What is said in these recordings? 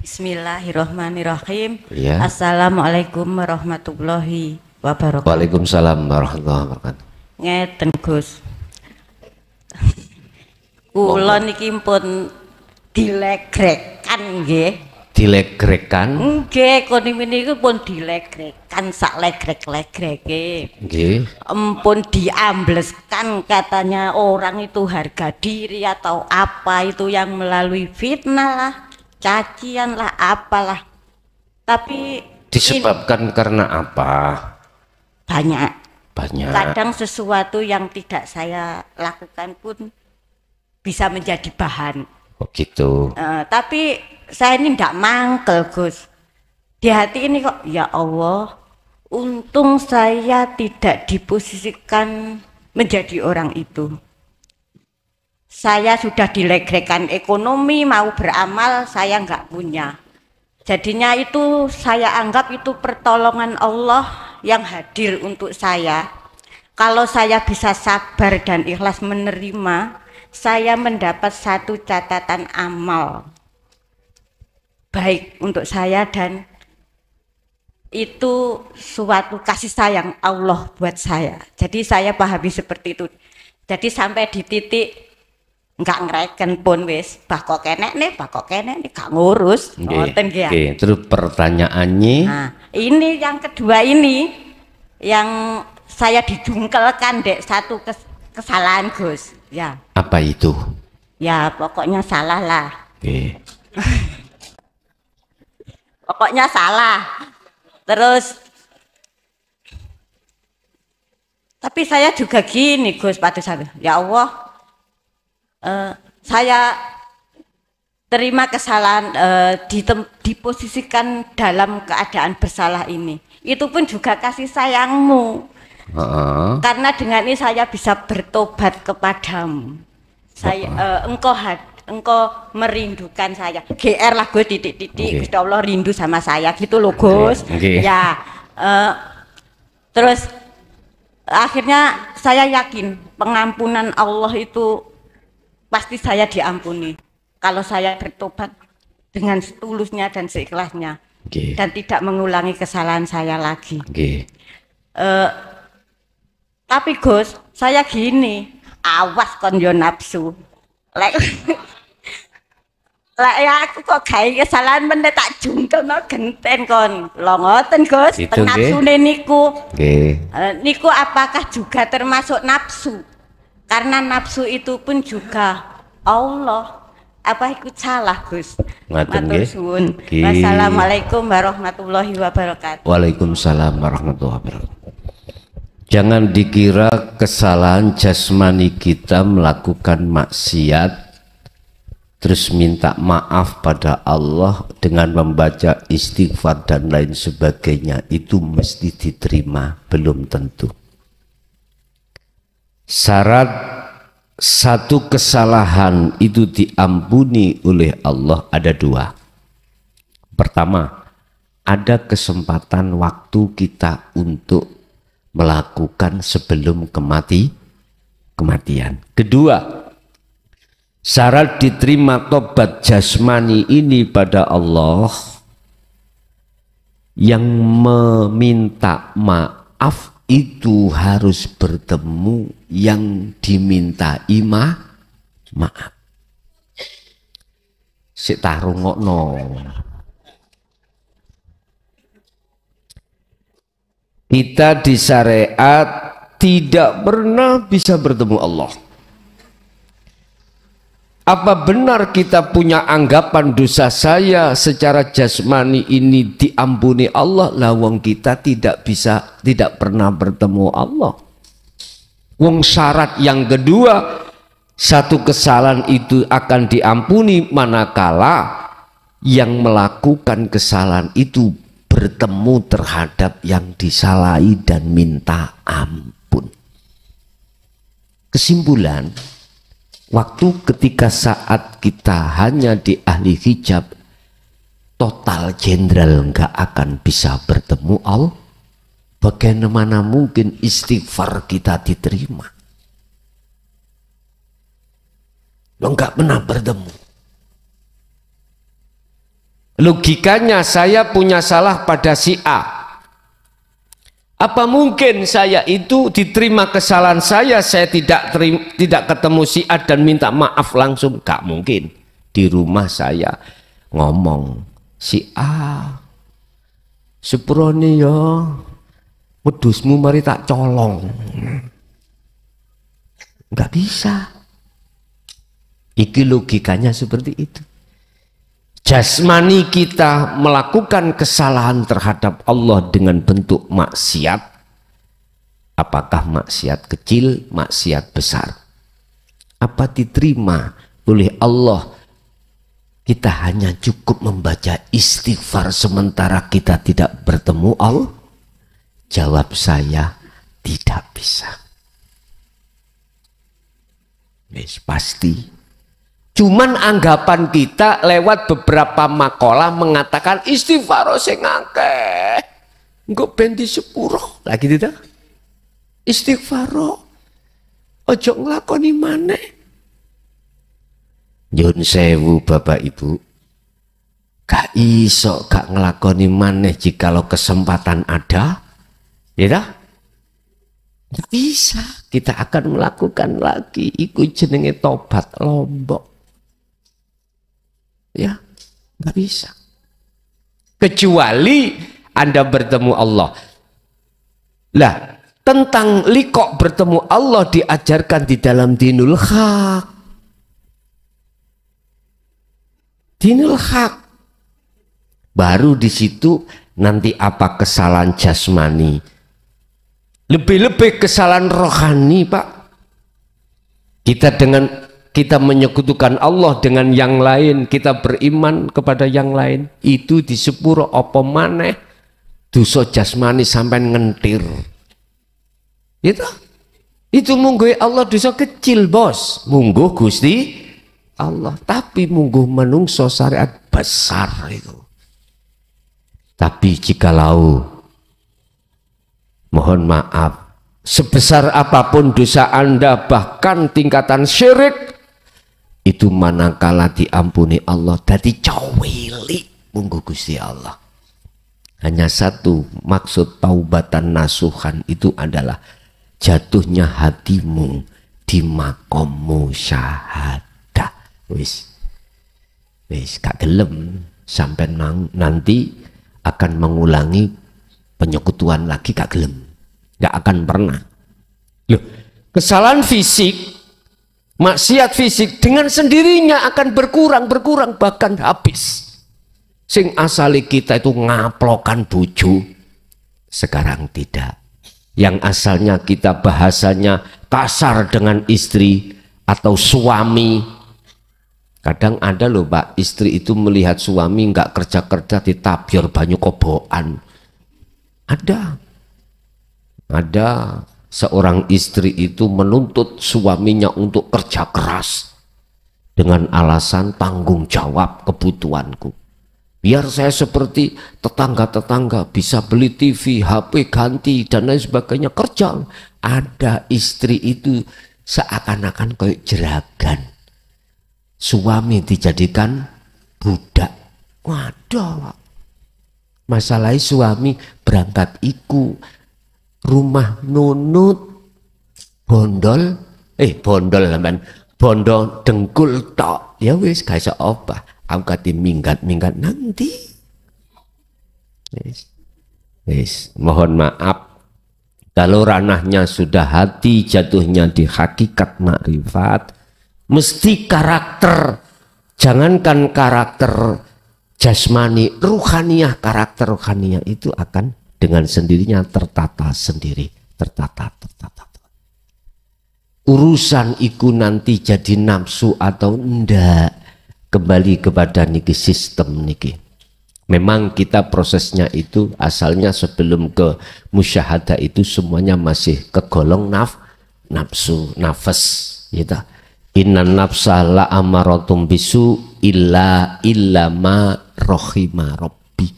Bismillahirrahmanirrahim. Ya. Assalamualaikum warahmatullahi wabarakatuh. Waalaikumsalam warahmatullahi wabarakatuh. Ngeten Gus. Kula niki pun dilegrekan nggih. Dilegrekan? Nggih, konime niku pun dilegrekan sak legrek-legreke. Nggih. Empun diambleskan katanya orang itu harga diri atau apa itu yang melalui fitnah lah, cacian lah, apalah. Tapi disebabkan karena apa? Banyak. Kadang sesuatu yang tidak saya lakukan pun bisa menjadi bahan. Oh gitu. Tapi saya ini tidak mangkel Gus. Di hati ini kok, ya Allah, untung saya tidak diposisikan menjadi orang itu. Saya sudah dilegrekan ekonomi, mau beramal, saya nggak punya. Jadinya itu saya anggap itu pertolongan Allah yang hadir untuk saya. Kalau saya bisa sabar dan ikhlas menerima, saya mendapat satu catatan amal baik untuk saya, dan itu suatu kasih sayang Allah buat saya. Jadi saya pahami seperti itu. Jadi sampai di titik nggak ngereken pun wis bakok kenek nih gak ngurus. Ngoten nggih. Oke, terus pertanyaannya. Nah, ini yang kedua ini yang saya dijungkelkan dek satu kesalahan Gus. Ya. Apa itu? Ya pokoknya salah lah. Oke. Pokoknya salah. Terus tapi saya juga gini Gus pada saya, ya Allah, saya terima kesalahan, diposisikan dalam keadaan bersalah ini. Itu pun juga kasih sayangmu. Karena dengan ini saya bisa bertobat kepadamu. Saya engkau merindukan saya. GR lah gue titik-titik. Gusti Allah rindu sama saya gitu loh Gus. Ya. Terus akhirnya saya yakin pengampunan Allah itu pasti saya diampuni kalau saya bertobat dengan setulusnya dan seikhlasnya, dan tidak mengulangi kesalahan saya lagi. Tapi Gus, saya gini, awas kon yo nafsu. Ya aku kok gawe kesalahan meneh tak jungkelno genten kon. Lho ngoten Gus, teng nafsune niku. Niku apakah juga termasuk nafsu? Karena nafsu itu pun juga Allah. Apa ikut salah Gus? Matur suwun. Wassalamualaikum warahmatullahi wabarakatuh. Waalaikumsalam warahmatullahi wabarakatuh. Jangan dikira kesalahan jasmani kita melakukan maksiat terus minta maaf pada Allah dengan membaca istighfar dan lain sebagainya itu mesti diterima, belum tentu. Syarat satu kesalahan itu diampuni oleh Allah ada dua. Pertama, ada kesempatan waktu kita untuk melakukan sebelum kematian. Kedua, syarat diterima tobat jasmani ini pada Allah yang meminta maaf itu harus bertemu yang diminta maaf. Sik tarungokno. Kita di syariat tidak pernah bisa bertemu Allah. Apa benar kita punya anggapan dosa saya secara jasmani ini diampuni Allah? Lawang kita tidak pernah bertemu Allah. Wong syarat yang kedua, satu kesalahan itu akan diampuni manakala yang melakukan kesalahan itu bertemu terhadap yang disalahi dan minta ampun. Kesimpulan, waktu ketika saat kita hanya di ahli hijab, total jenderal nggak akan bisa bertemu Allah. Bagaimana mungkin istighfar kita diterima? Lo nggak pernah bertemu. Logikanya saya punya salah pada si A. Apa mungkin saya itu diterima kesalahan saya tidak ketemu si A dan minta maaf langsung? Gak mungkin. Di rumah saya ngomong, si A, sepurone ya, wedhusmu mari tak colong. Gak bisa. Iki logikanya seperti itu. Jasmani kita melakukan kesalahan terhadap Allah dengan bentuk maksiat. Apakah maksiat kecil, maksiat besar? Apa diterima oleh Allah? Kita hanya cukup membaca istighfar sementara kita tidak bertemu Allah? Jawab saya, tidak bisa. Yes, pasti. Cuman anggapan kita lewat beberapa makalah mengatakan istighfar sing akeh. Engko ben disepuro lagi tidak? Istighfar ojo nglakoni maneh. Nyun sewu Bapak Ibu. Gak iso gak nglakoni maneh jikalau kesempatan ada. Ya dah? Gak bisa. Kita akan melakukan lagi. Iku jenenge tobat lombok. Ya, nggak bisa. Kecuali Anda bertemu Allah. Lah, tentang liqo bertemu Allah diajarkan di dalam dinul haq. Dinul haq. Baru di situ nanti apa kesalahan jasmani. Lebih-lebih kesalahan rohani, Pak. Kita menyekutukan Allah dengan yang lain, kita beriman kepada yang lain, itu di sepuro apa maneh dosa jasmani sampai ngentir. Itu mungguh Allah dosa kecil, Bos. Mungguh Gusti Allah, tapi mungguh menungso syariat besar itu. Tapi jikalau mohon maaf, sebesar apapun dosa Anda, bahkan tingkatan syirik, itu manakala diampuni Allah dadi cowili munggu Gusti Allah. Hanya satu maksud taubatan nasuhan itu adalah jatuhnya hatimu di makom musyahadah. Wis gak gelem sampai nanti akan mengulangi penyekutuan lagi, gak gelem, gak akan pernah. Loh, kesalahan fisik, maksiat fisik dengan sendirinya akan berkurang bahkan habis. Sing asali kita itu ngaplokan bojo, sekarang tidak. Yang asalnya kita bahasanya kasar dengan istri atau suami. Kadang ada loh Pak, istri itu melihat suami nggak kerja-kerja ditabyur banyu kobokan. Ada seorang istri itu menuntut suaminya untuk kerja keras dengan alasan tanggung jawab kebutuhanku. Biar saya seperti tetangga-tetangga bisa beli TV, HP ganti dan lain sebagainya, kerja. Ada istri itu seakan-akan kayak jeragan. Suami dijadikan budak. Waduh. Masalahnya suami berangkat iku rumah nunut bondol dengkul tok. Ya wis gak iso apa. Aku kati minggat-minggat nanti. Wis, mohon maaf kalau ranahnya sudah hati, jatuhnya di hakikat makrifat, mesti karakter, jangankan karakter jasmani, ruhaniyah, karakter ruhaniyah itu akan dengan sendirinya tertata sendiri, tertata. Urusan iku nanti jadi nafsu atau ndak, kembali kepada niki sistem niki. Memang kita prosesnya itu asalnya sebelum ke musyahadah itu semuanya masih kegolong nafsu, nafas, gitu. Innan nafsa la amaratum bisu illa ma rohima rabbi.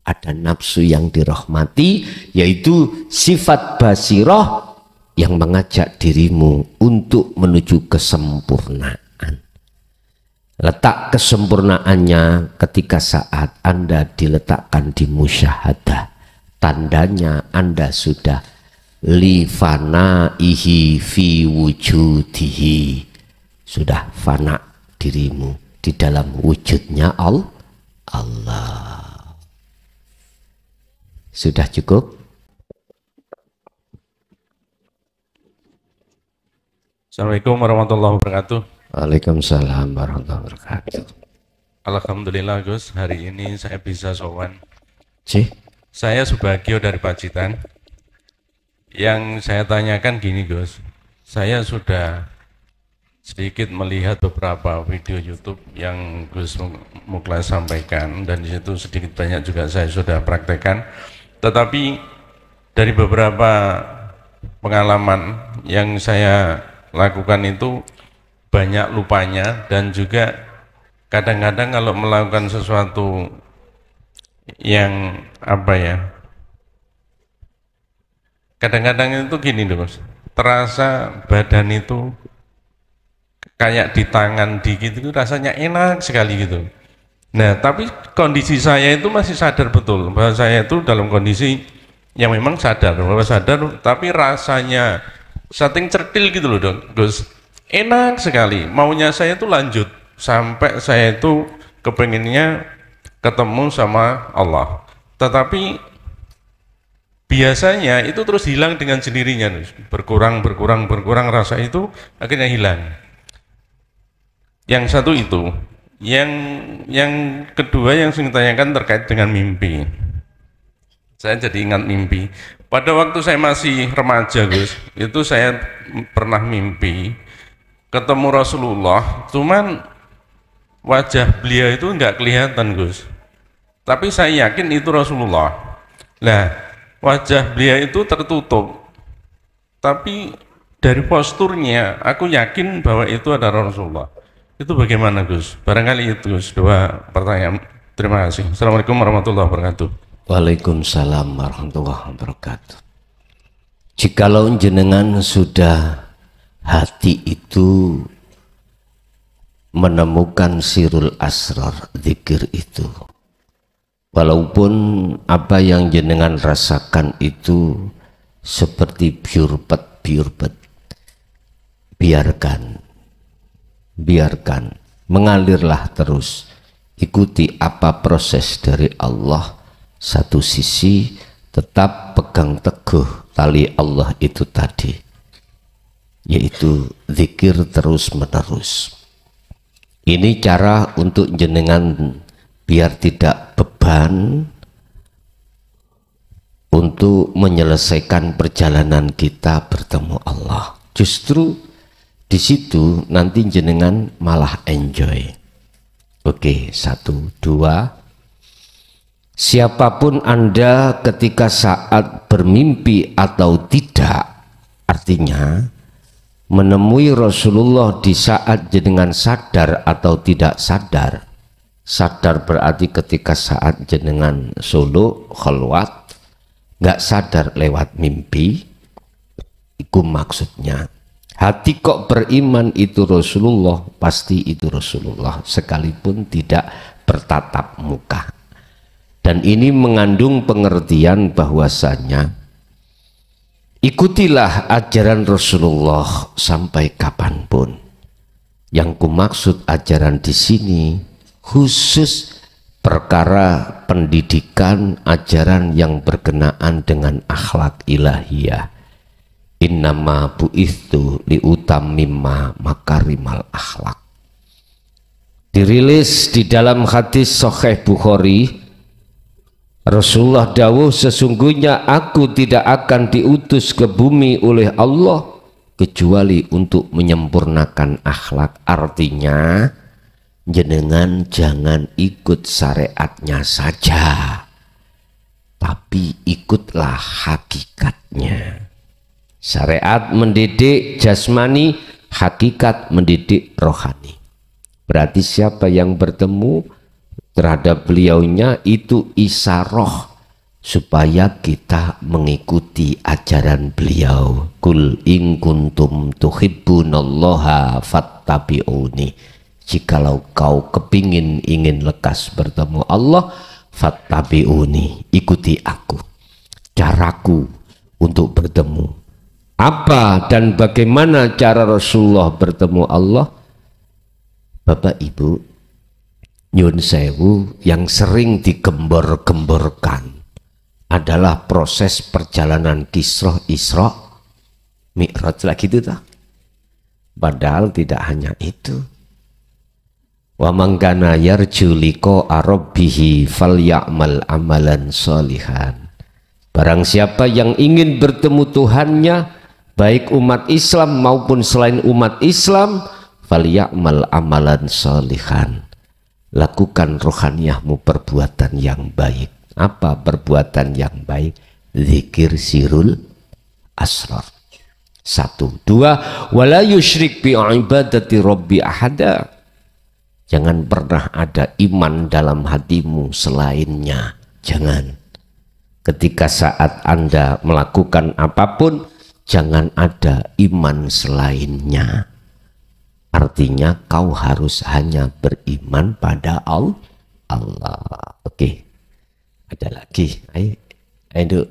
Ada nafsu yang dirahmati, yaitu sifat basiroh yang mengajak dirimu untuk menuju kesempurnaan. Letak kesempurnaannya ketika saat Anda diletakkan di musyahadah. Tandanya Anda sudah li fanaihi fi wujudihi, sudah fana dirimu di dalam wujudnya Allah. Sudah cukup? Assalamualaikum warahmatullahi wabarakatuh. Waalaikumsalam warahmatullahi wabarakatuh. Alhamdulillah Gus, hari ini saya bisa sowan. Cih? Saya Subagio dari Pacitan. Yang saya tanyakan gini Gus, saya sudah sedikit melihat beberapa video YouTube yang Gus Muklas sampaikan, dan di situ sedikit banyak juga saya sudah praktekkan. Tetapi dari beberapa pengalaman yang saya lakukan itu banyak lupanya, dan juga kadang-kadang kalau melakukan sesuatu yang kadang-kadang itu gini Mas, terasa badan itu kayak di tangan dikit itu rasanya enak sekali gitu. Nah, tapi kondisi saya itu masih sadar betul bahwa saya itu dalam kondisi yang memang sadar, tapi rasanya setting certil gitu loh Gus, enak sekali. Maunya saya itu lanjut sampai saya itu kepenginnya ketemu sama Allah, tetapi biasanya itu terus hilang dengan sendirinya, berkurang rasa itu akhirnya hilang. Yang satu itu. Yang kedua yang saya tanyakan terkait dengan mimpi. Saya jadi ingat mimpi. Pada waktu saya masih remaja Gus, itu saya pernah mimpi ketemu Rasulullah, cuman wajah beliau itu enggak kelihatan Gus, tapi saya yakin itu Rasulullah. Nah, wajah beliau itu tertutup, tapi dari posturnya aku yakin bahwa itu adalah Rasulullah. Itu bagaimana Gus? Barangkali itu Gus, dua pertanyaan. Terima kasih. Assalamualaikum warahmatullahi wabarakatuh. Waalaikumsalam warahmatullahi wabarakatuh. Jikalau jenengan sudah hati itu menemukan sirul asrar zikir itu, walaupun apa yang jenengan rasakan itu seperti biurpet, biarkan mengalirlah terus, ikuti apa proses dari Allah. Satu sisi tetap pegang teguh tali Allah itu tadi, yaitu zikir terus menerus. Ini cara untuk jenengan biar tidak beban untuk menyelesaikan perjalanan kita bertemu Allah. Justru di situ nanti jenengan malah enjoy. Oke, 1, 2. Siapapun Anda ketika saat bermimpi atau tidak, artinya menemui Rasulullah di saat jenengan sadar atau tidak sadar. Sadar berarti ketika saat jenengan solo khalwat, nggak sadar lewat mimpi, itu maksudnya. Hati kok beriman itu Rasulullah, pasti itu Rasulullah sekalipun tidak bertatap muka. Dan ini mengandung pengertian bahwasanya ikutilah ajaran Rasulullah sampai kapanpun. Yang kumaksud ajaran di sini khusus perkara pendidikan, ajaran yang berkenaan dengan akhlak ilahiyah. Innama bu'ithu liutammima makarimal akhlak. Dirilis di dalam hadis Sahih Bukhari, Rasulullah dawuh, sesungguhnya aku tidak akan diutus ke bumi oleh Allah kecuali untuk menyempurnakan akhlak. Artinya jenengan jangan ikut syariatnya saja, tapi ikutlah hakikatnya. Syariat mendidik jasmani, hakikat mendidik rohani. Berarti siapa yang bertemu terhadap beliaunya itu isaroh supaya kita mengikuti ajaran beliau. Kul in kuntum tuhibbunallaha fattabi'uni. jikalau kau ingin lekas bertemu Allah, fattabi'uni, ikuti aku, caraku untuk bertemu. Apa dan bagaimana cara Rasulullah bertemu Allah? Bapak Ibu, nyun sewu, yang sering digembor-gemborkan adalah proses perjalanan kisrah Isra Mi'raj lah gitu tak? Padahal tidak hanya itu. Wa man kana yarju liqa'a rabbih falya'mal amalan sholihan. Barang siapa yang ingin bertemu Tuhannya, baik umat Islam maupun selain umat Islam, falya'mal amalan sholihan. Lakukan rohaniyahmu perbuatan yang baik. Apa perbuatan yang baik? Zikir sirul asrar. 1, 2, wala yusyrik bi ibadati rabbi ahada. Jangan pernah ada iman dalam hatimu selainnya. Jangan. Ketika saat Anda melakukan apapun, jangan ada iman selainnya. Artinya kau harus hanya beriman pada Allah. Oke. Ada lagi. Ayo.